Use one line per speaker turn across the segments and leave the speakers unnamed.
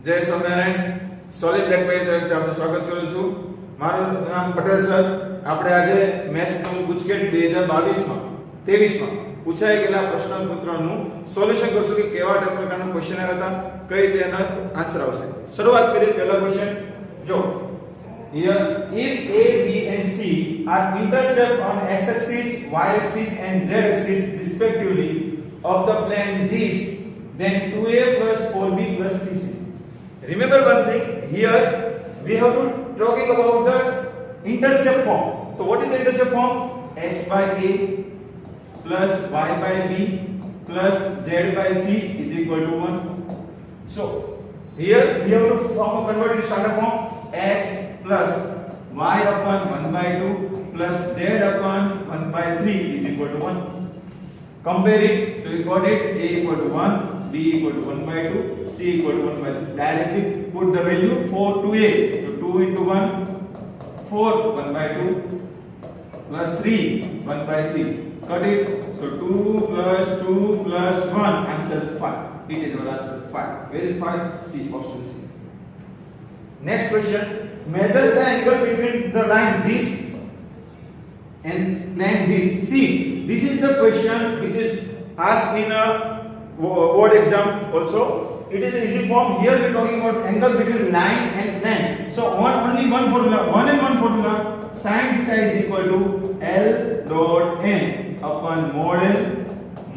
જય Swaminarayan solid black page તરફથી આપનું સ્વાગત કરું છું. મારું નામ પટેલ સર. આપણે આજે મેથ્સનું ગુજકેટ 2022માં 23માં પૂછાઈ ગયેલા પ્રશ્નપત્રનું સોલ્યુશન કરશું કે કેવા પ્રકારનો ક્વેશ્ચન આવ્યા હતા, કઈ રીતે એનો આન્સર આવશે. શરૂઆત કરીએ પહેલા ક્વેશ્ચન. જો here if a b and c are intercept on x axis y axis and z axis respectively of the plane this, then 2a plus 4b plus 3c. Remember one thing, here we have to talking about the intercept form. So what is the intercept form? X by a plus y by b plus z by c is equal to 1. So here we have to convert it to standard form. X plus y upon 1 by 2 plus z upon 1 by 3 is equal to 1. Compare it. So we got it. A equal to 1, b equal to 1 by 2, c equal to 1 by 3. Directly put the value 4 to a. So 2 into 1, 4, 1 by 2 plus 3, 1 by 3. Cut it. So 2 plus 2 plus 1. Answer is 5. It is our answer 5. Where is 5? C. Option C. Next question. Measure the angle between the line this and plane this. See, this is the question which is asked in a board exam also. It is an easy form. Here we are talking about angle between line and plane. So only one formula, one formula. Sin theta is equal to L dot n upon mod L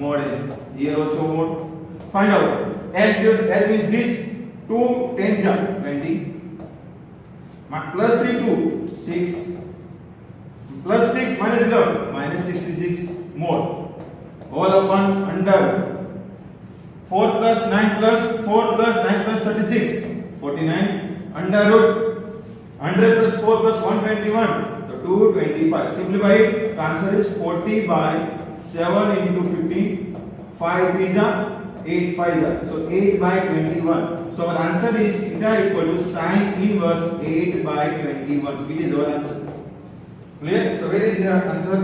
mod n. Here also mod. Find out. L is this 2 tangent 20. Plus 3 2 6 plus 6 minus 11 minus 66 more all upon under 4 plus 9 plus 4 plus 9 plus 36 49 under root 100 plus 4 plus 121 so 225. Simplify it. The answer is 40 by 7 into 15. 5 3s are 8 5s are so 8 by 21. So our answer is theta equal to sin inverse 8 by 21. It is our answer. Clear? So where is the answer?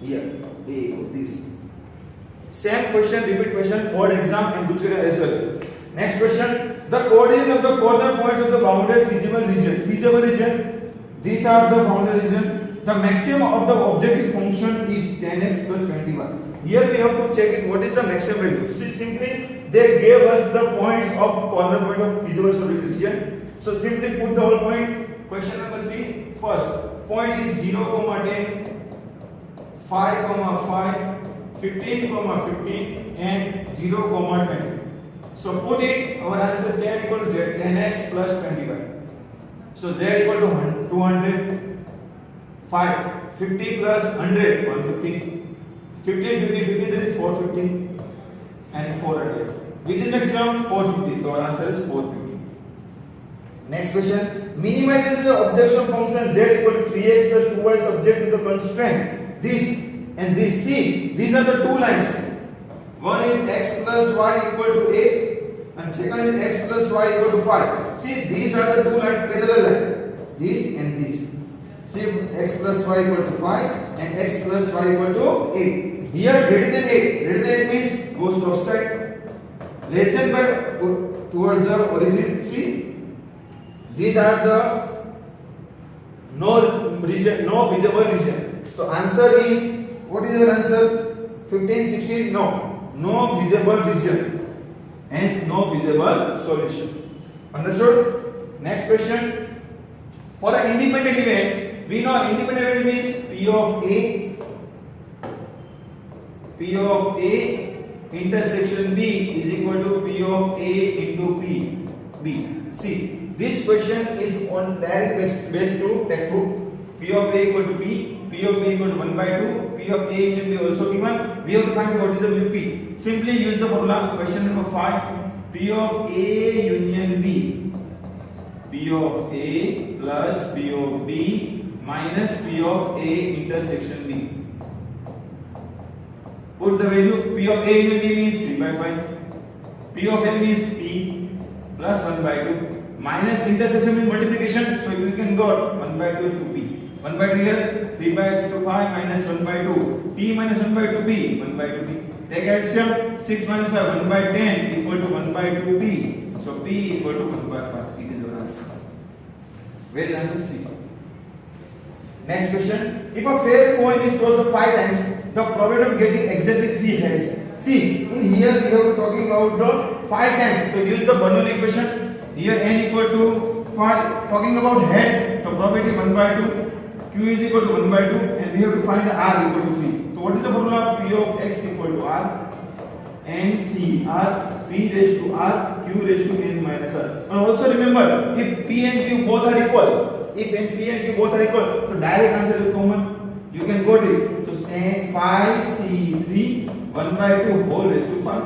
Here. A of this. Same question, repeat question, board exam and Gujarat as well. Next question. The coordinate of the corner points of the bounded feasible region. Feasible region. These are the bounded region. The maximum of the objective function is 10x plus 21. Here we have to check it. What is the maximum value? See, simply they gave us the points of corner point of feasible region. So simply put the whole point. Question number 3. First point is 0, 10, 5, 5, 15, 15 and 0, 20. So put it. Our answer 10 equal to z 10x plus 25. So z equal to 200. 5 50 plus 100 150. 15 50 50 that is 450 and 400. Which is maximum? 450. So our answer is 450. Next question. Minimize the objection function z equal to 3x plus 2y subject to the constraint this and this. See, these are the two lines. One is x plus y equal to 8 and second is x plus y equal to 5. See, these are the two lines, parallel line. This and this. See, x plus y equal to 5 and x plus y equal to 8. Here greater than 8. Greater than 8 means goes to offside. Less than 5 towards the origin. See, these are the no region, no visible region. So answer is, what is your answer? 15 16. No visible region. Hence no visible solution. Understood? Next question. For the independent events, we know independent event means P of A intersection B is equal to P of A into B. See, this question is on direct based to textbook. P of A equal to P, P of B equal to 1 by 2, P of A union B also given. We have to find what is the value P. Simply use the formula. Question number 5. P of A union B. P of A plus P of B minus P of A intersection B. Put the value. P of A union B means 3 by 5. P of M is P plus 1 by 2 minus intersection means multiplication. So you can got 1 by 2 to P. 1 by 2 here 3 by 5 minus 1 by 2 P minus 1 by 2 P 1 by 2 P. Take LCM 6 minus 5 1 by 10 equal to 1 by 2 p. So p equal to 1 by 5. It is your answer. Where is answer C? Next question. If a fair coin is tossed 5 times, the probability of getting exactly 3 heads. See, in here we are talking about the 5 times. So use the Bernoulli equation. Here n equal to 5. Talking about head, the probability 1 by 2. Q is equal to 1 by 2, and we have to find the R equal to 3. So what is the formula? P of x equal to R n C R P raised to R Q raised to n minus R. And also remember, if P and Q both are equal, if n P and Q both are equal, so direct answer is common. You can go to it. So tan 5 C3 1 by 2 whole raised to 5.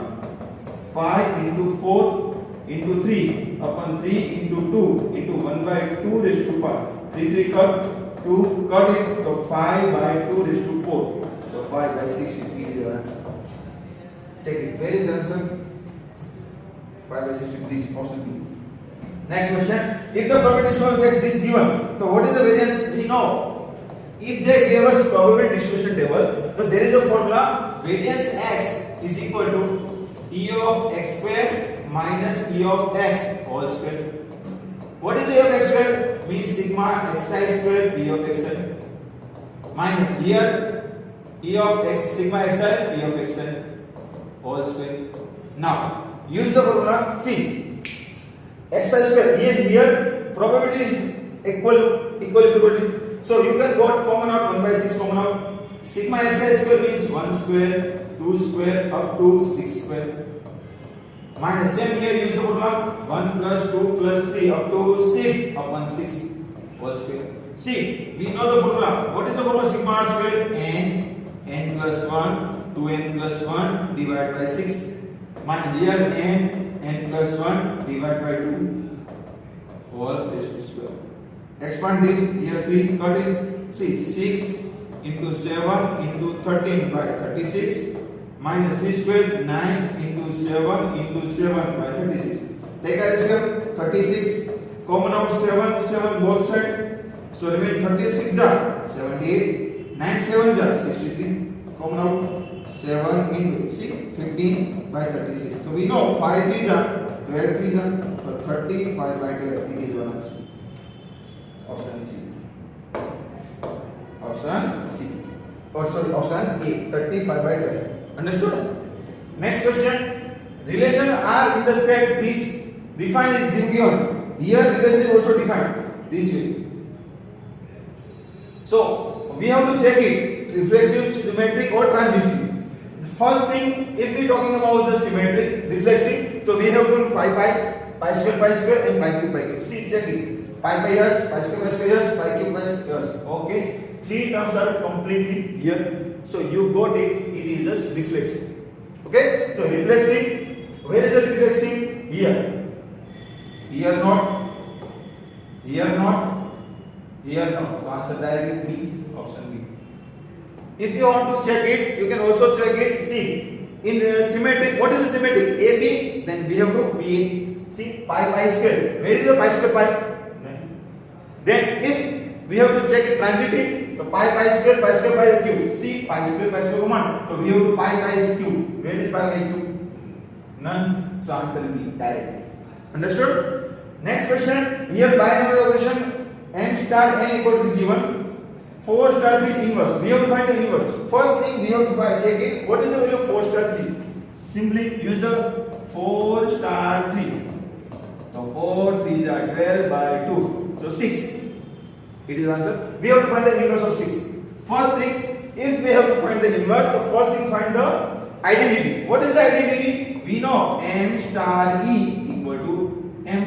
5 into 4 into 3 upon 3 into 2 into 1 by 2 raised to 5. 3 cut 2 cut it, so 5 by 2 raised to 4. So 5 by 6 is your answer. Check it. Where is the answer? 5 by 6 this option B. Next question. If the probability distribution of x is given, so what is the variance? We know. If they gave us probability distribution table, so there is a formula. Variance x is equal to E of x square minus E of x whole square. What is E of x square? Means sigma xi square P of xi minus here E of x sigma xi P of xi whole square. Now use the formula. See, xi square here probability is equal. So you can got common out 1 by 6 common out. Sigma xi square means 1 square 2 square up to 6 square minus same here use the formula 1 plus 2 plus 3 up to 6 upon 6 whole square. See, we know the formula. What is the formula? Sigma r square n plus 1 2n plus 1 divided by 6 minus here n plus 1 divided by 2 whole raised to square. Expand this here 3 cut it. See, 6 into 7 into 13 by 36 minus 3 square 9 into 7 into 7 by 36. Take LCM 36 common out 7 both side. So remain 36 jar 78 9 7 jar 63 common out 7 into 6 15 by 36. So we know 5 3 jar 12 3 jar, so 35 by 12 it is one answer. Option C. Option C. Or sorry, option A 35 by 12. Understood? Next question. Relation R in the set this defined is given. Here relation is also defined this way. So we have to check it reflexive, symmetric or transitive. First thing, if we talking about the symmetric, reflexive, so we have to pi square and pi cube. See, check it. Pi yes, pi square yes, pi cube yes. Okay, three terms are completely here. So you got it. It is just reflexive. Okay, so reflexive. Where is the reflexive? Here. Here not. Here not. Here not. So answer directly B. Option B. If you want to check it, you can also check it. See, in symmetric, what is the symmetric? AB. Then we have to BA. See, pi square. Where is the pi square pi? Then if we have to check it transitive, so pi square pi cube. See, pi square common. So we have to pi is cube. Where is pi cube? None. So answer will be direct. Understood? Next question. Here binomial operation n star n equal to given 4 star 3 inverse. We have to find the inverse. First thing we have to check it. What is the value of 4 star 3? Simply use the 4 star 3. So 4 3s are 12 by 2. So 6. It is answer. We have to find the inverse of 6. First thing, if we have to find the inverse, the first thing find the identity. What is the identity? We know m star e equal to m.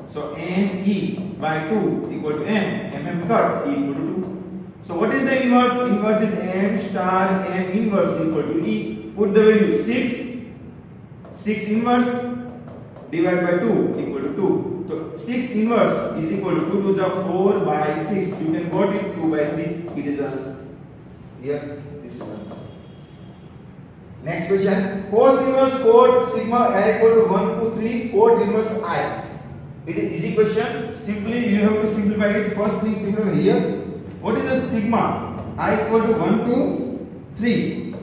So m e by 2 equal to m cut equal to 2. So what is the inverse? Inverse is m star m inverse equal to e. Put the value 6 inverse divided by 2 equal to 2. So 6 inverse is equal to 2 to the 4 by 6. You can got it 2 by 3. It is the answer. Here this is the answer. Next question. Cos inverse cot sigma I equal to 1 to 3 cot inverse I. It is easy question. Simply you have to simplify it. First thing simplify here. What is the sigma? I equal to 1 to 3.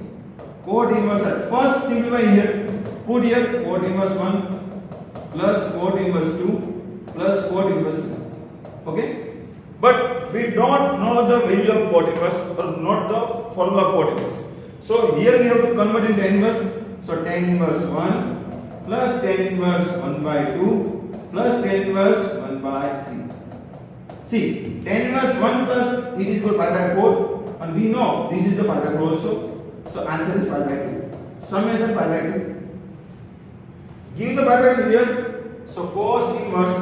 Cot inverse. First simplify here. Put here cot inverse 1 plus cot inverse 2 plus cot inverse 3. Okay? But we don't know the value of cot inverse or not the formula of cot inverse. So here we have to convert into inverse. So tan inverse 1 plus tan inverse 1 by 2 plus tan inverse 1 by 3. See, tan inverse 1 plus it is equal pi by 4 and we know this is the pi by 4 also. So answer is pi by 2. Summation pi by 2. Give the pi by 2 here. So cos inverse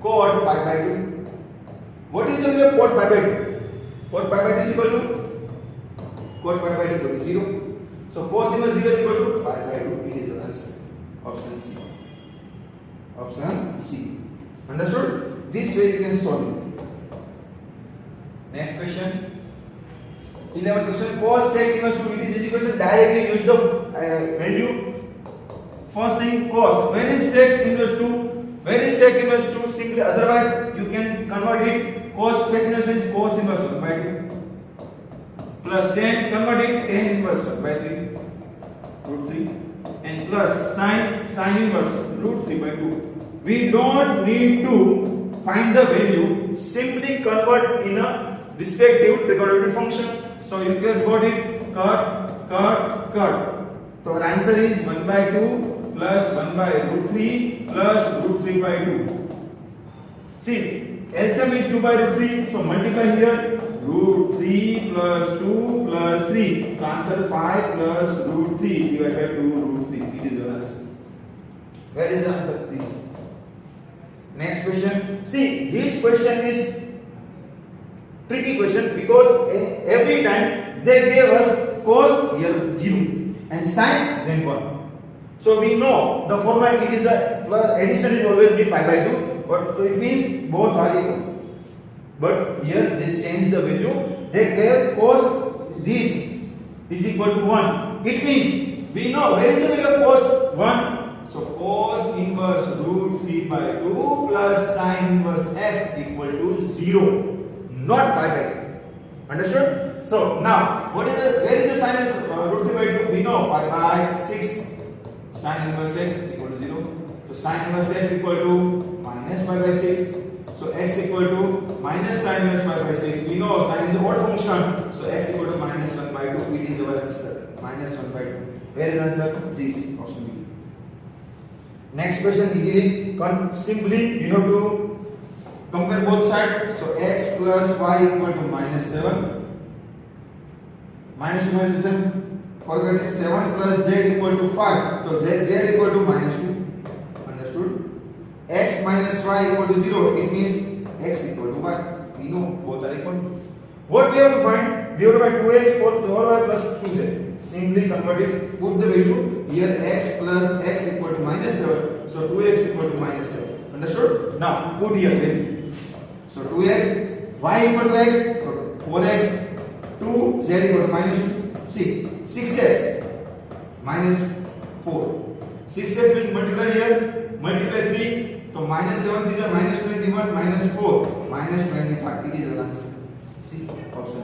cot pi by 2. What is the value of cot pi by 2? Cot pi by 2 is equal to cot pi by 2 equal to 0. So cos inverse 0 is equal to pi by 2. It is the answer. Option C. Option C. Understood? This way you can solve it. Next question. 11th question. Cos sec inverse 2 it is this equation. Directly use the value. First thing cos. Where is sec inverse 2? Where is sec inverse 2? Simply otherwise you can convert it. Cos sec inverse means cos inverse 1 by 2 plus tan, convert it tan inverse 1 by 3 root 3 and plus sin inverse root 3 by 2. We don't need to find the value, simply convert in a respective trigonometric function. So you can got it cut. So our answer is 1 by 2 plus 1 by root 3 plus root 3 by 2. See, LCM is 2 by root 3, so multiply here root 3 plus 2 plus 3. So answer 5 plus root 3 divided by 2 root 3. It is the answer. Where is the answer? This. Next question. See, this question is tricky question because every time they gave us cos here 0 and sin then 1. So we know the formula it is a plus addition is always be pi by 2, but it means both are equal. But here they change the value. They gave cos this is equal to 1. It means we know where is the value of cos 1. So cos inverse root 3 by 2 plus sin inverse x equal to 0, not pi by 2. Understood? So now where is the sin inverse root 3 by 2? We know pi by 6. Sin inverse x equal to 0. So sin inverse x equal to minus pi by 6. So x equal to minus sin inverse pi by 6. We know sin is a odd function. So x equal to minus 1 by 2. It is our answer. Minus 1 by 2. Where is answer? This option B. Next question easily. Simply you have to compare both sides. So x plus y equal to minus 7. Minus 2 minus 7. Forget it. 7 plus z equal to 5. So z equal to minus 2. Understood? X minus y equal to 0. It means x equal to y. We know both are equal. What we have to find? We have to find 2x for y plus 2z. Simply convert it. Put the value here. X plus x equal to minus 7. So 2x equal to minus 7. Understood? Now put here value. So 2x, y equal to x, 4x, 2, z equal to minus 2. See, 6x minus 4. 6x will multiply here, multiply 3. So minus 7 3 is minus 21, minus 4, minus 25. It is the answer. See, option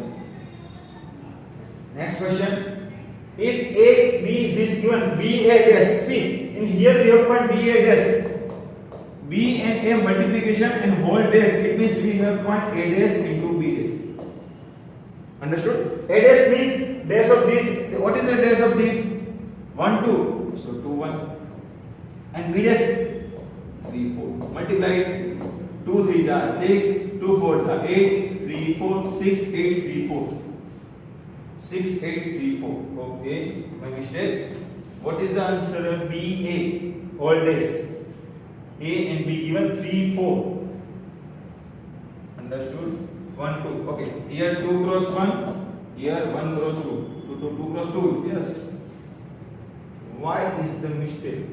A. Next question. If A, B, this given B, A dash. See, in here we have to find B, A dash. B and A multiplication and whole dash. It means we have to find A dash into B dash. Understood? A dash means dash of this. What is the dash of this? 1, 2. So 2, 1. And B dash 3, 4. Multiply 2, 3 are 6, 2, 4 are 8, 3, 4, 6, 8, 3, 4. 6, 8, 3, 4. Okay, my mistake. What is the answer? B, A. All days. A and B given 3, 4. Understood? 1, 2. Okay. Here 2 cross 1. Here 1 cross 2. 2 cross 2. Yes. Why is the mistake?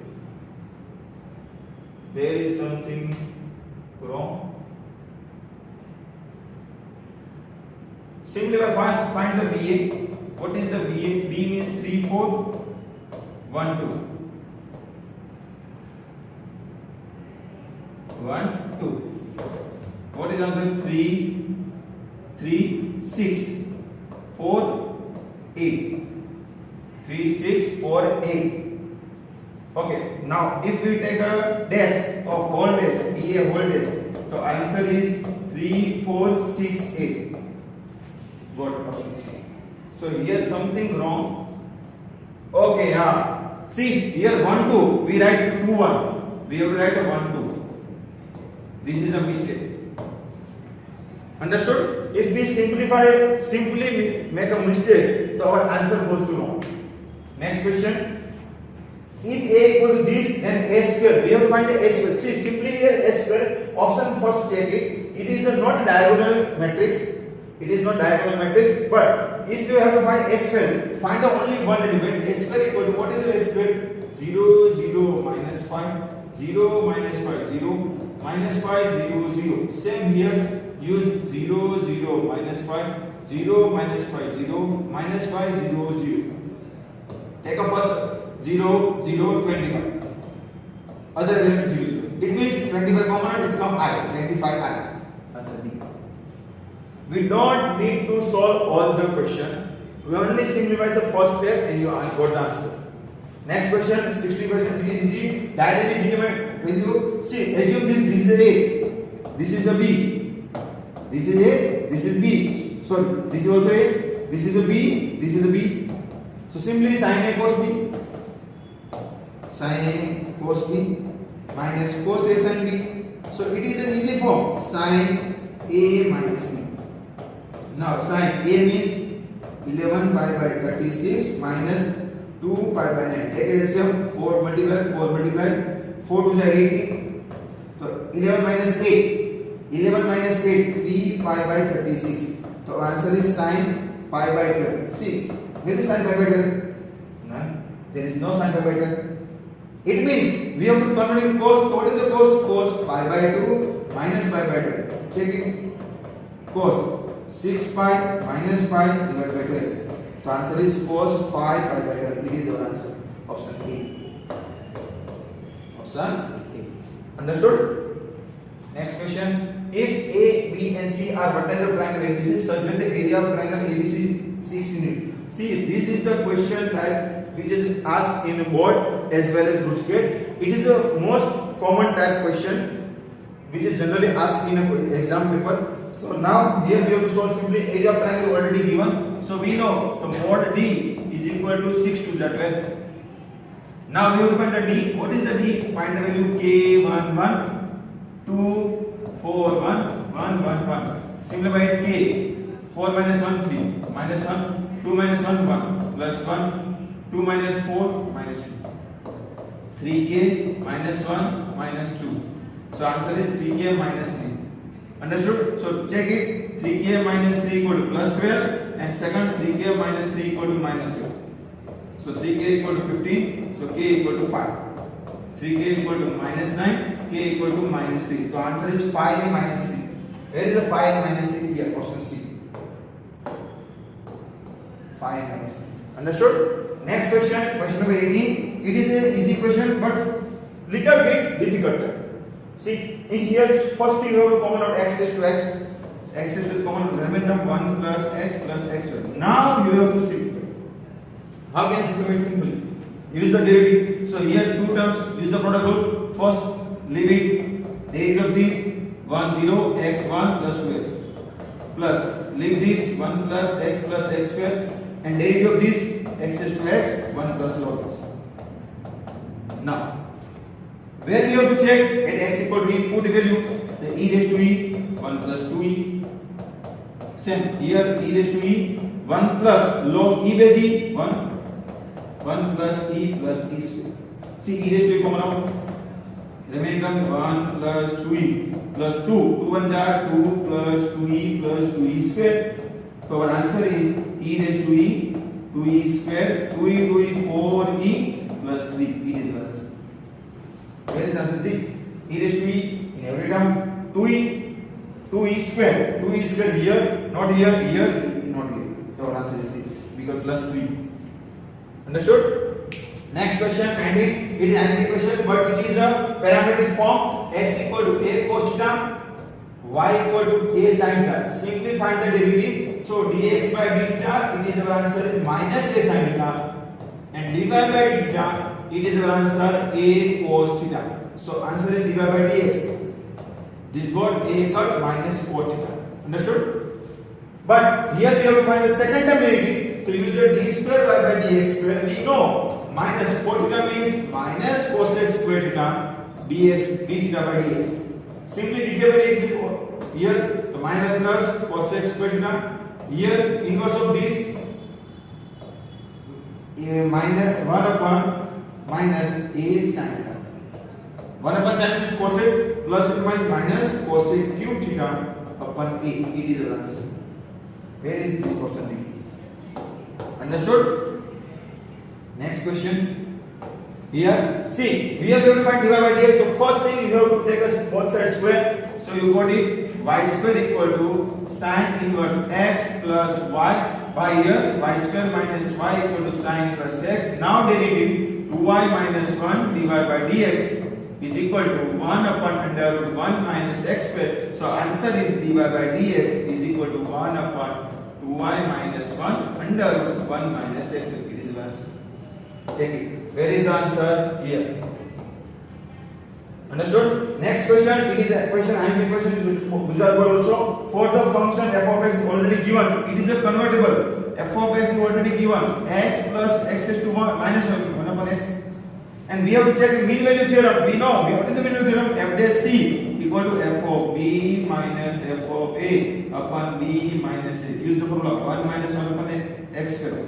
There is something wrong. Simply find the BA. What is the BA? B means 3, 4, 1, 2. 1, 2. What is answer? 3, 3, 6, 4, 8. 6, 4, 8. Okay, now if we take a dash of whole dash, a whole dash, so answer is 3, 4, 6, 8. Got option C. So here something wrong. Okay, yeah. See here 1, 2. We write 2, 1. We have to write a 1, 2. This is a mistake. Understood? If we simply make a mistake, so our answer goes to wrong. Next question. If a equal to this, then a square. We have to find the a square. See, simply here a square. Option first check it. It is a not diagonal matrix. It is not diagonal matrix. But if you have to find a square, find the only one element. A square equal to what is a square? 0, 0, minus 5, 0, minus 5, 0, minus 5, 0, 0. Same here. Use 0, 0, minus 5, 0, minus 5, 0, minus 5, 0, 0. Take a first 0, 0, 25. Other element 0, 0. It means 25 common and it become I. 25I. Answer D. We don't need to solve all the question. We only simplify the first step and you got the answer. Next question, 60%. It is easy. Directly determine. When you see, assume this is A, this is a B. This is A, this is B. Sorry, this is also A, this is a B, this is a B. So simply sin A cos B. Sin A cos B minus cos A sin B. So it is an easy form. Sin A minus B. Now sin A means 11 pi by 36 minus 2 pi by 9. Take LCM. 4 multiply 4 to the 18. So 11 minus 8. 11 minus 8, 3 pi by 36. So answer is sin pi by 12. See, where is sin pi by 12? None. There is no sin pi by 12. It means we have to convert in cos. So what is the cos? Cos pi by 2 minus pi by 12. Check it. Cos 6 pi minus pi divided by 12. So answer is cos 5 pi by 12. It is your answer. Option A. Option A. Understood? Next question. If A, B and C are vertices of triangle ABC, such that the area of triangle ABC is 6 units. See, this is the question type which is asked in board as well as Guchket. It is the most common type question which is generally asked in an exam paper. So now here we have to solve simply area of triangle already given. So we know the mod D is equal to 6 to the 12. Now we have to find the D. What is the D? Find the value K1, 1, 2, 4, 1, 1, 1, 1. Simplify it K. 4 minus 1, 3. Minus 1, 2 minus 1, 1. Plus 1, 2 minus 4, minus 2. 3K minus 1, minus 2. So answer is 3K minus 3. Understood? So check it. 3K minus 3 equal to plus 12. And second, 3K minus 3 equal to minus 12. So 3K equal to 15. So K equal to 5. 3K equal to minus 9. K equal to minus 3. So answer is 5 minus 3. Where is the 5 minus 3 here? Option C. 5 minus 3. Understood? Next question, question number 18. It is an easy question but little bit difficult. See, in here first thing you have to common out x raised to x. X raised to common remainder 1 plus x square. Now you have to simplify. How can you simplify simply? Use the derivative. So here two terms, use the product rule. First, leave it. Derivative of this 1 0 x1 plus 2x plus leave this 1 plus x square and derivative of this x raised to x 1 plus log x. Now where you have to check at x equal to e, put value the e raised to e 1 plus 2e. Same here e raised to e 1 plus log e base e 1 plus e square. See e raised to e common out. Remain come 1 plus 2e plus 2. 2 1 jar 2 plus 2e plus 2e square. So our answer is e raised to e 2e square 2e 4e plus 3. E is the answer. Where is answer 3? E raised to e in every term 2e square. 2e square here, not here, not here. So our answer is this because plus 3. Understood? Next question, and it is anti question, but it is a parametric form. X equal to a cos theta, y equal to a sin theta. Simply find the derivative. So dx by d theta, it is our answer is minus a sin theta, and dy by theta, it is our answer a cos theta. So answer is dy by dx. This got a cut minus cos theta. Understood? But here we have to find the second term unity. To use the d square y by dx square, we know minus cos theta means minus cosec square theta dx d theta by dx. Simply d theta by dx means here the minus plus cosec square theta. Here inverse of this minus 1 upon minus a sin theta. 1 upon sin is cosec plus minus cosec cube theta upon a. It is the answer. Where is this question B? Understood? Next question. Here, see, here we have to find dy by dx. So first thing you have to take us both sides square. So you got it y square equal to sin inverse x plus y. By here y square minus y equal to sin inverse x. Now derivative 2y minus 1 dy by dx is equal to 1 upon under root 1 minus x square. So answer is dy by dx is equal to 1 upon 2y minus 1 under root 1 minus x. It is the answer. Check it. Where is the answer? Here. Understood? Next question. It is a question. I am question Gujarati also. For the function f of x already given, it is a convertible. F of x is already given. X plus x is to 1 minus 1 upon x. And we have to check mean value theorem. We know what is the mean value theorem? F dash c equal to f of b minus f of a upon b minus a. Use the formula 1 minus 1 upon x square.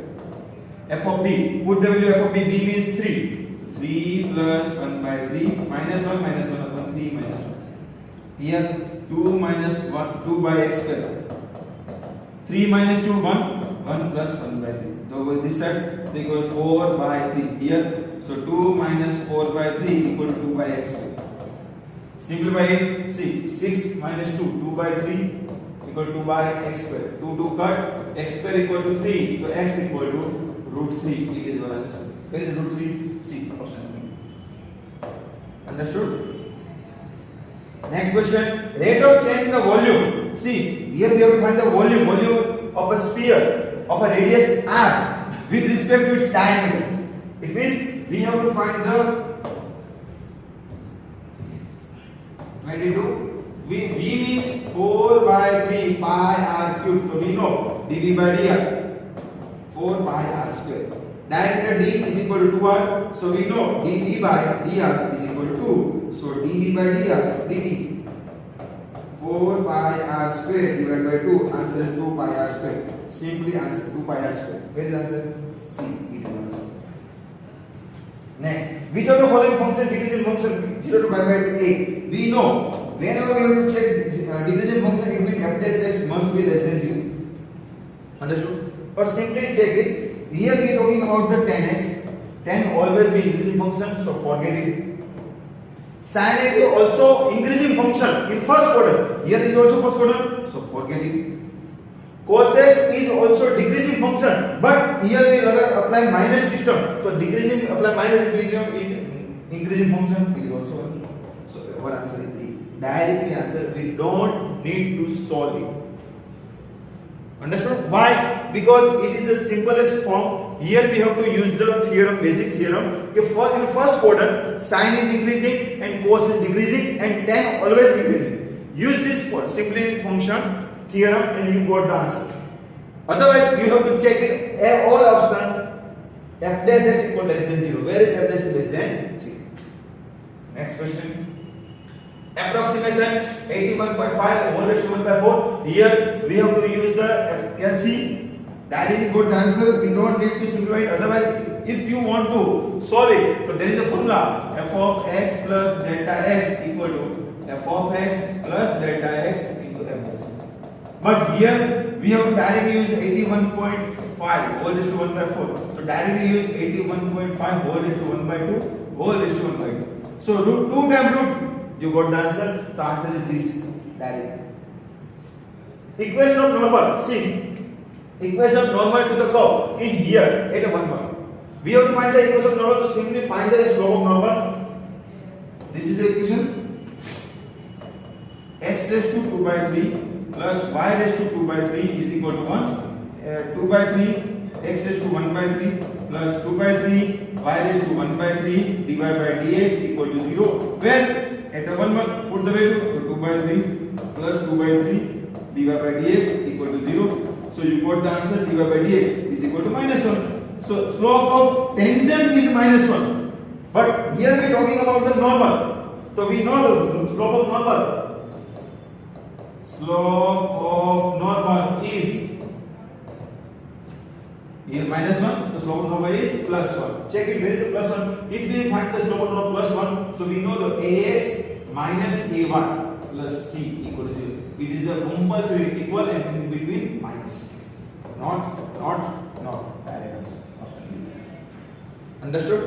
F of b. Put the value f of b. B means 3. 3 plus 1 by 3 minus 1 upon 3 minus 1. Here 2 minus 1 2 by x square. 3 minus 2 1 1 plus 1 by 3. So this side they equal 4 by 3. Here so 2 minus 4 by 3 equal to 2 by x square. Simplify it. See 6 minus 2 2 by 3 equal to 2 by x square. 2 2 cut x square equal to 3. So x equal to root 3. It is our answer. Where is root 3? C option B. Understood? Next question. Rate of change in the volume. See here we have to find the volume of a sphere of a radius r with respect to its diameter. It means we have to find the 22. V means 4 by 3 pi r cube. So we know dv by dr 4 pi r square. Diameter d is equal to 2r. So we know dd by dr is equal to 2. So dv by dr dt 4 pi r square divided by 2. Answer is 2 pi r square. Simply answer 2 pi r square. Where is the answer? C. It is answer. Next, which of the following function decreasing function 0 to pi by 8? We know whenever we have to check decreasing function, it means f dash x must be less than 0. Understood? Or simply check it. Here we are talking about the 10x. 10 always be increasing function, so forget it. Sin x is also increasing function in first order. Here is also first order, so forget it. Cos x is also decreasing function, but here we apply minus system. So decreasing apply minus it will increasing function. It is also so our answer is D. Directly answer. We don't need to solve it. Understood? Why? Because it is the simplest form. Here we have to use the theorem, basic theorem. Okay, for in first order, sin is increasing and cos is decreasing and tan always decreasing. Use this simply function theorem and you got the answer. Otherwise, you have to check it all option. F dash x equal less than 0. Where is f dash less than 0? Next question. Approximation 81.5 whole raised to 1 by 4. Here we have to use the LC. Directly got the answer. We don't need to simplify it. Otherwise, if you want to solve it, so there is a formula f of x plus delta x equal to f of x plus delta x into f dash. But here we have to directly use 81.5 whole raised to 1 by 4. So directly use 81.5 whole raised to 1 by 2 whole raised to 1 by 2. So root 2 times root. You got the answer. The answer is this. Direct. Equation of normal. See, equation of normal to the curve in here at 1 1. We have to find the equation of normal. To simply find the slope of normal. This is the equation. X raised to 2 by 3 plus y raised to 2 by 3 is equal to 1. 2 by 3 x raised to 1 by 3 plus 2 by 3 y raised to 1 by 3 dy by dx equal to 0, where at 1 put the value, so 2 by 3 plus 2 by 3 dy by dx equal to 0. So you got the answer, dy by dx is equal to minus 1. So slope of tangent is minus 1, but here we are talking about the normal. So we know the slope of normal. Slope of normal is here minus 1, the slope of normal is plus 1. Check it, where is the plus 1? If we find the slope of normal plus 1, so we know the ax minus ay plus c equal to 0. It is a compulsory equal and in between minus. Not direct answer. Understood?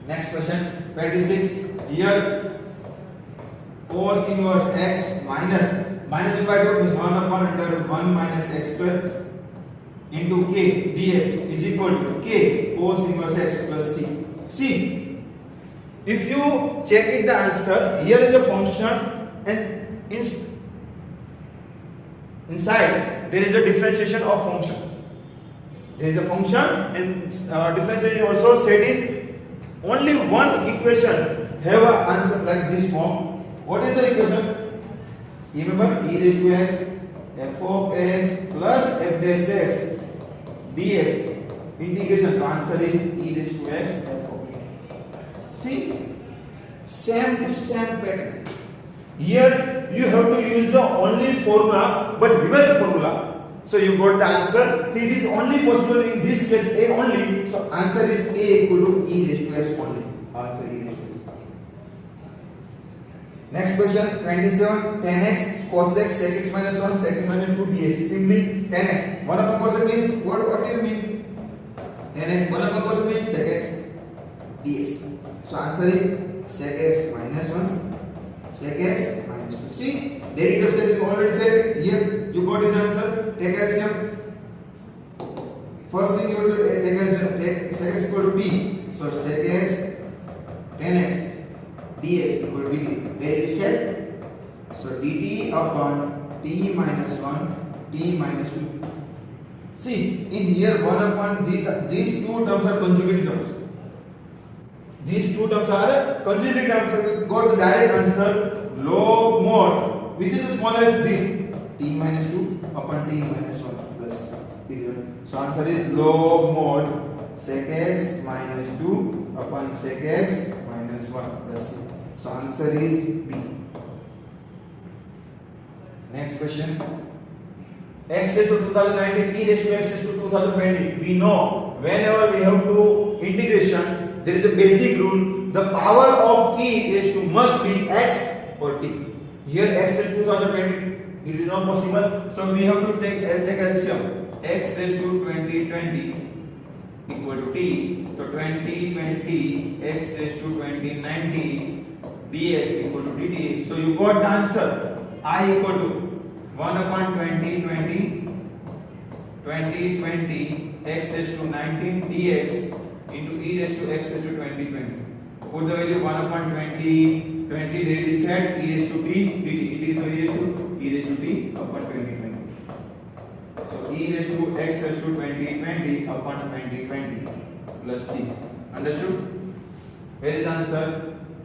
Next question, 26. Here cos inverse x minus 1 by 2 means 1 upon under 1 minus x square into k dx is equal to k cos inverse x plus c. See, if you check it the answer, here is a function and inside there is a differentiation of function. There is a function and differentiation also said is only one equation have an answer like this form. What is the equation? Remember, e raised to x f of x plus f dash x dx integration. The answer is e raised to x f of x. See, same to same pattern. Here you have to use the only formula but reverse formula. So you got the answer. It is only possible in this case a only. So answer is a equal to e raised to x only. Answer e raised to x. Next question, 27. 10x cos x sec x minus 1 sec x minus 2 dx. Simply 10x. 1 upon cos x means what do you mean? 10x 1 upon cos x means sec x dx. So answer is sec x minus 1 sec x minus 2. See, derivative set we already said here. You got the answer. Take LCM. First thing you have to take LCM. Take sec x equal to t. So sec x 10x dx equal to dt. Derivative set. So dt upon t minus 1 t minus 2. See, in here 1 upon these two terms are conjugative terms. These two terms are conjugative terms. So we got the direct answer log mod, which is as small as this t minus 2 upon t minus 1 plus t. So answer is log mod sec x minus 2 upon sec x minus 1 plus c. So answer is B. Next question. X raised to 2019 e raised to x raised to 2020. We know whenever we have to integration, there is a basic rule. The power of e raised to must be x or t. Here x raised to 2020. It is not possible. So we have to take LCM. X raised to 2020 equal to t. So 2020 x raised to 2090 dx equal to dt. So you got the answer. I equal to 1 upon 2020 x raised to 19 dx into e raised to x raised to 2020. Put the value 1 upon 20 derivative set e raised to t dt. It is e raised to t upon 2020. So e raised to x raised to 2020 upon 2020 plus c. Understood? Where is the answer?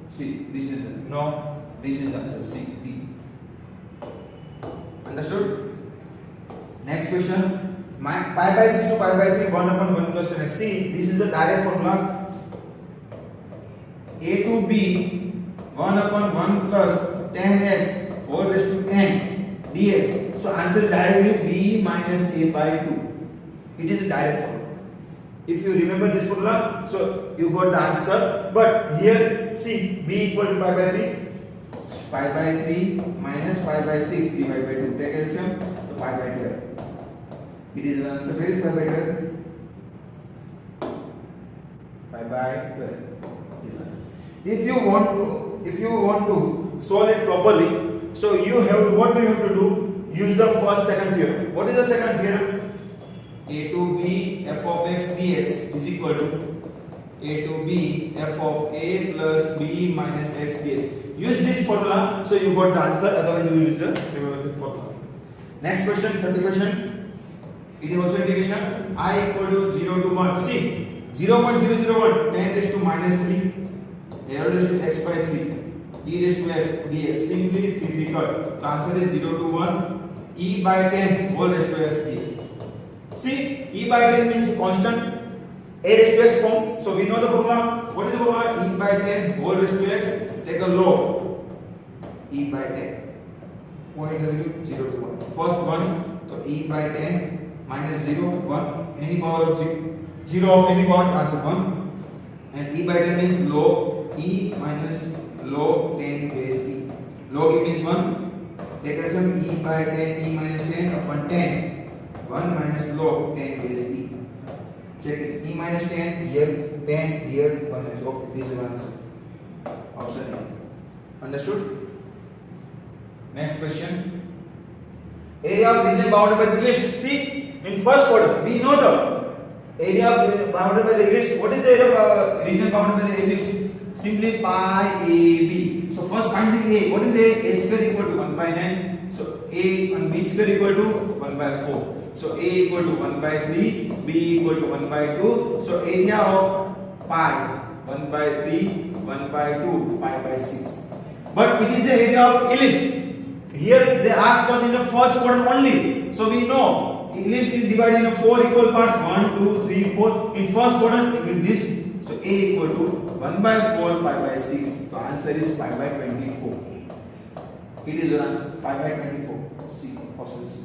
C. This is the no. This is the answer. C. D. Understood? Next question. Pi by 6 to pi by 3 1 upon 1 plus 10x. See, this is the direct formula. A to b 1 upon 1 plus 10x whole raised to n dx. So answer directly b minus a by 2. It is a direct formula. If you remember this formula, so you got the answer. But here, see, b equal to pi by 3. Pi by 3 minus pi by 6 divided by 2. Take LCM, so pi by 12. It is the answer. Where is pi by 12? Pi by 12. If you want to solve it properly, so you have to, what do you have to do? Use the first second theorem. What is the second theorem? A to b f of x dx is equal to a to b f of a plus b minus x dx. Use this formula, so you got the answer. Otherwise, you use the remember formula. Next question, 30 question. It is also integration I equal to 0 to 1. See, 0.001 10 raised to minus 3 l raised to x by 3 e raised to x dx. Simply 3 cut. The answer is 0 to 1 e by 10 whole raised to x dx. See, e by 10 means constant, a raised to x form. So we know the formula. What is the formula? E by 10 whole raised to x. Take a log. E by 10. Point value 0 to 1. First one, so e by 10 minus 0, 1. Any power of 0 of any power, answer 1. And e by 10 means log e minus log 10 base e. Log e means 1. Take as e by 10 e minus 10 upon 10. 1 minus log 10 base e. Check it. E minus 10 here, 10 here, 1 minus. Okay, this is answer. Option A. Understood? Next question. Area of region bounded by the ellipse. See, in first order, we know the area bounded by the ellipse. What is the area of region bounded by the ellipse? Simply pi AB. So first finding A. What is A? A square equal to 1 by 9. So A and B square equal to 1 by 4. So A equal to 1 by 3, B equal to 1 by 2. So area of pi 1 by 3, 1 by 2, pi by 6. But it is the area of ellipse. Here they asked us in the first quadrant only. So we know ellipse is divided into 4 equal parts. 1, 2, 3, 4. In first quadrant with this. So A equal to 1 by 4, pi by 6. The answer is pi by 24. It is your answer. Pi by 24. C. Option C.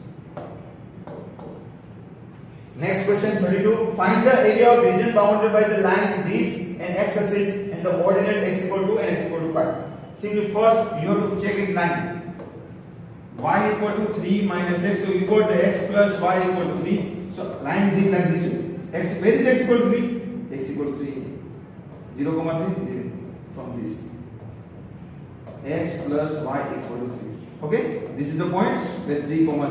Next question 32. Find the area of region bounded by the line this and x axis and the ordinate x equal to and x equal to 5. Simply first you have to check it line. Y equal to 3 minus x. So you got the x plus y equal to 3. So line this like this way. X, where is x equal to 3? X equal to 3. 0, 3, 0. From this. X plus y equal to 3. Okay? This is the point where 3, 0.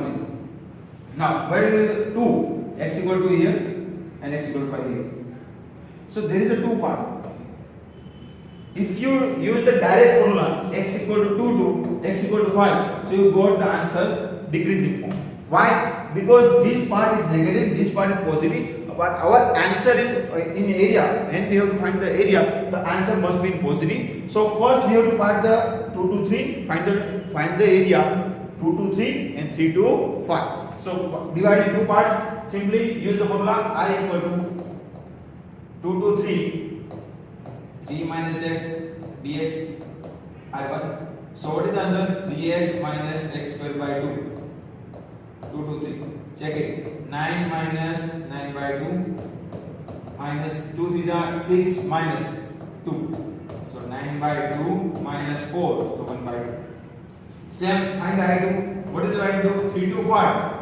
Now, where is 2? X equal to here and x equal to 5 here. So there is a 2 part. If you use the direct formula x equal to 2 to x equal to 5, so you got the answer decreasing form. Why? Because this part is negative, this part is positive, but our answer is in area, and we have to find the area. The answer must be in positive. So first we have to find the 2 to 3, find the area 2 to 3 and 3 to 5. So divide in 2 parts. Simply use the formula I equal to 2 to 3. 3 minus x dx I1. So what is the answer? 3x minus x square by 2. 2 to 3. Check it. 9 minus 9 by 2 minus 2 3 are 6 minus 2. So 9 by 2 minus 4. So 1 by 2. Same, find the I2. What is the I2? 3 to 5.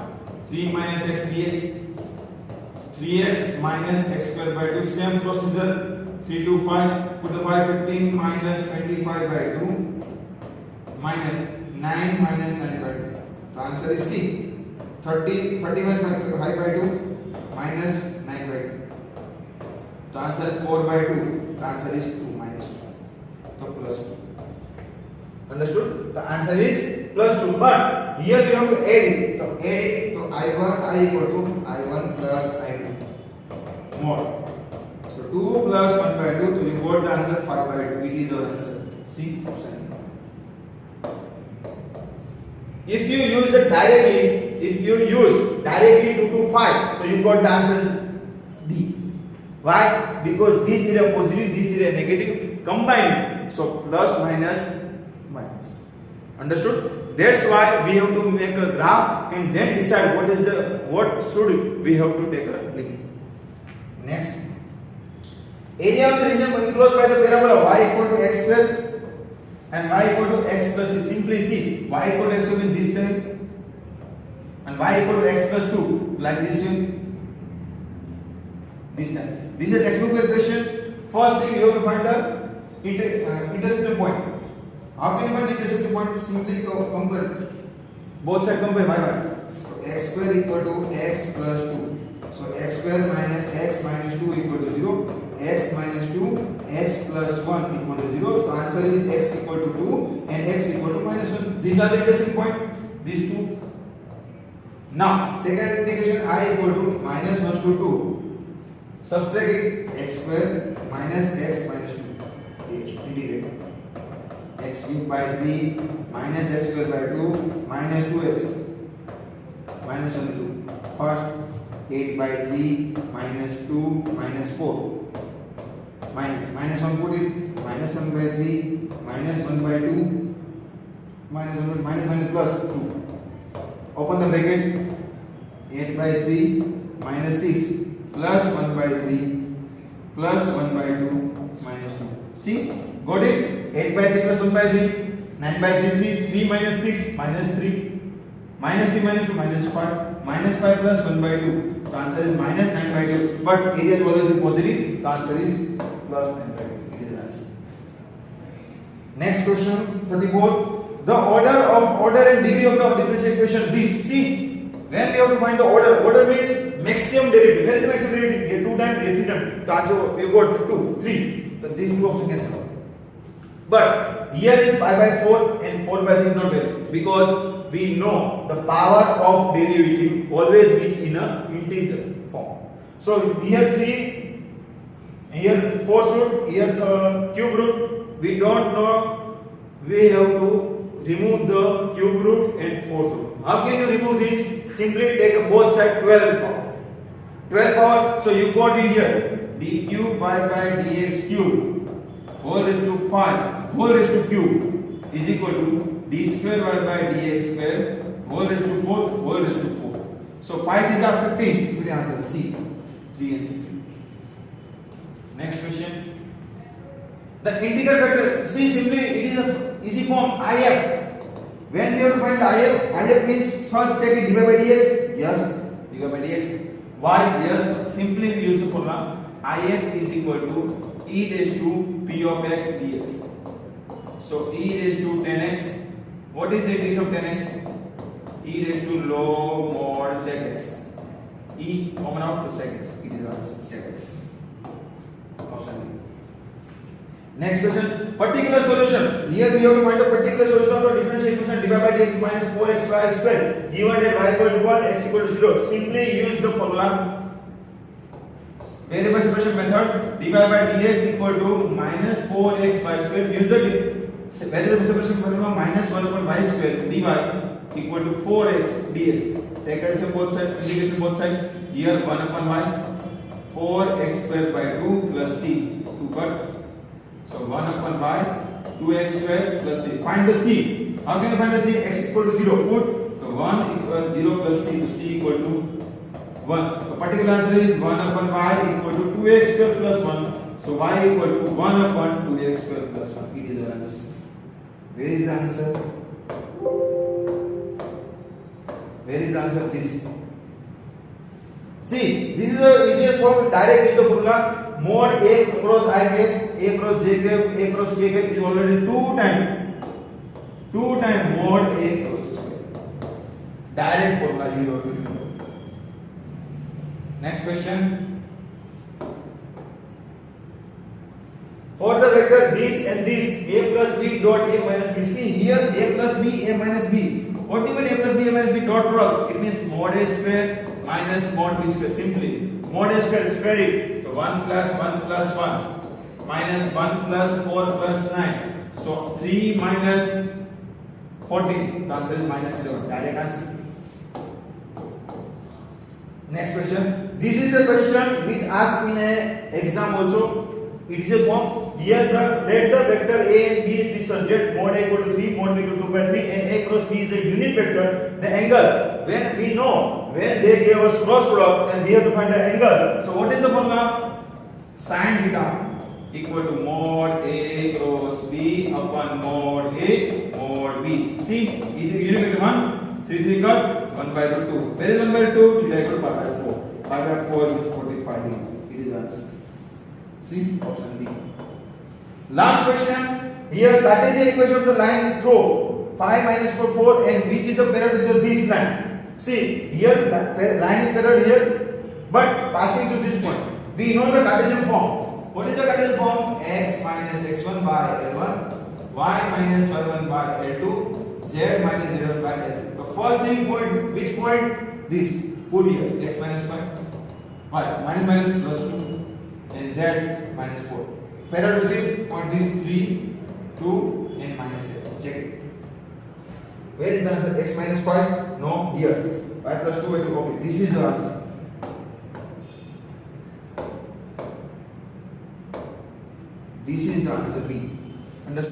3 minus x dx. 3x minus x square by 2. Same procedure. 3 to 5. Put the 5, 15 minus 25 by 2 minus 9 minus 9 by 2. The answer is C. 30 minus 5 by 2 minus 9 by 2. The answer is 4 by 2. The answer is 2 minus 2. So plus 2. Understood? The answer is plus 2. But here we have to add it. So add it. So I equal to I1 plus I2 more. 2 plus 1 by 2, so you got the answer 5 by 2. It is your answer. C option. If you use 2 to 5, so you got the answer D. Why? Because this is a positive, this is a negative, combined. So plus minus minus. Understood? That's why we have to make a graph and then decide what should we have to take a link. Next. Area of the region enclosed by the parabola y equal to x square and y equal to x plus c. Simply see y equal to x will be this time and y equal to x plus 2 like this way. This time. This is a textbook question. First thing you have to find the intersection point. How can you find the intersection point? Simply compare both sides, compare y. So x square equal to x plus 2. So x square minus x minus 2 equal to 0. X minus 2, x plus 1 equal to 0. The answer is x equal to 2 and x equal to minus 1. These are the intersection point. These two. Now take an integration I equal to minus 1 to 2
Subtract it, x square minus x minus 2. Integrate. X cube by 3 minus x square by 2 minus 2x minus 1 2. First 8 by 3 minus 2 minus 4 minus 1 put it minus 1 by 3 minus 1 by 2 minus plus 2. Open the bracket. 8 by 3 minus 6 plus 1 by 3 plus 1 by 2 minus 2. See? Got it? 8 by 3 plus 1 by 3. 9 by 3, 3 minus 6 minus 3. Minus 3 minus 2 minus 5. Minus 5 plus 1 by 2. The answer is minus 9 by 2. But area is always positive. The answer is plus 9 by 2. It is the answer. Next question 34. The order and degree of the differential equation this. See, when we have to find the order means maximum derivative. Where is the maximum derivative? Here 2 times, here 3 times. So answer you got 2, 3. So these two options cancel. But here is 5 by 4 and 4 by 3 not valid because we know the power of derivative always be in a integer form. So here 3, here 4th root, here the cube root. We don't know. We have to remove the cube root and 4th root. How can you remove this? Simply take both sides 12 power. 12 power. So you got it here. d cube by dx cube whole raised to 5 whole raised to cube is equal to d square by dx square whole raised to 4 whole raised to 4. So 5 is our 15. Good answer C. 3 and 15. Next question. The integral factor. See simply it is a easy form IF. When we have to find the IF means first take it divided by dx. Yes, divided by dx. Why? Yes, simply we use the formula IF is equal to e raised to p of x dx. So e raised to 10x. What is the increase of 10x? E raised to log mod sec x. E common out to sec x. It is sec x. Option B. Next question, particular solution. Here we have to find the particular solution of the differential equation divided by dx minus 4xy square given that y equal to 1, x equal to 0. Simply use the formula variable separation method. Divided by dx equal to minus 4xy square. Use the variable separation formula minus 1 upon y square dy equal to 4x dx. Take LCM both sides, integration both sides. Here 1 upon y 4x square by 2 plus c 2 cut. So 1 upon y 2x square plus c. Find the c. How can you find the c? X equal to 0. Put the 1 equals 0 plus c. So c equal to 1. The particular answer is 1 upon y equal to 2x square plus 1. So y equal to 1 upon 2x square plus 1. It is the answer. Where is the answer? Where is the answer? This. See, this is the easiest form. Direct use the formula. Mod A cross I cap, A cross J cap, A cross K cap is already 2 times. 2 times mod A cross K. Direct formula you have to remember. Next question. For the vector this and this, A plus B dot A minus B. See here A plus B, A minus B. What do you mean A plus B, A minus B dot product? It means mod A square minus mod B square. Simply mod A square, square it. 1 plus 1 plus 1 minus 1 plus 4 plus 9. So 3 minus 14. The answer is minus 11. Direct answer. Next question. This is the question which asked in a exam also. It is a form. Here let the vector A and B be such that mod A equal to 3, mod B equal to 2 by 3 and A cross B is a unit vector. The angle, when we know when they gave us cross product and we have to find the angle. So what is the formula? Sin theta equal to mod A cross B upon mod A mod B. See, is it unit vector 1? 3 3 cut 1 by root 2. Where is 1 by root 2? Theta equal to pi by 4. Pi by 4 is 45 degree. It is the answer. See, option D. Last question. Here Cartesian equation of the line through 5 minus 4 4 and which is the parallel to this line. See here line is parallel here but passing to this point. We know the Cartesian form. What is the Cartesian form? X minus x1 by L1, y minus y1 by L2, z minus z1 by L2. The first thing point, which point? This. Put here x minus y minus plus 2.
and z minus 4.
Parallel to this point, this 3, 2 and minus 8. Check it. Where is the answer? X minus 5?
No.
Here. Y plus 2 by 2. Okay, this is the answer. This is the answer B. Understood?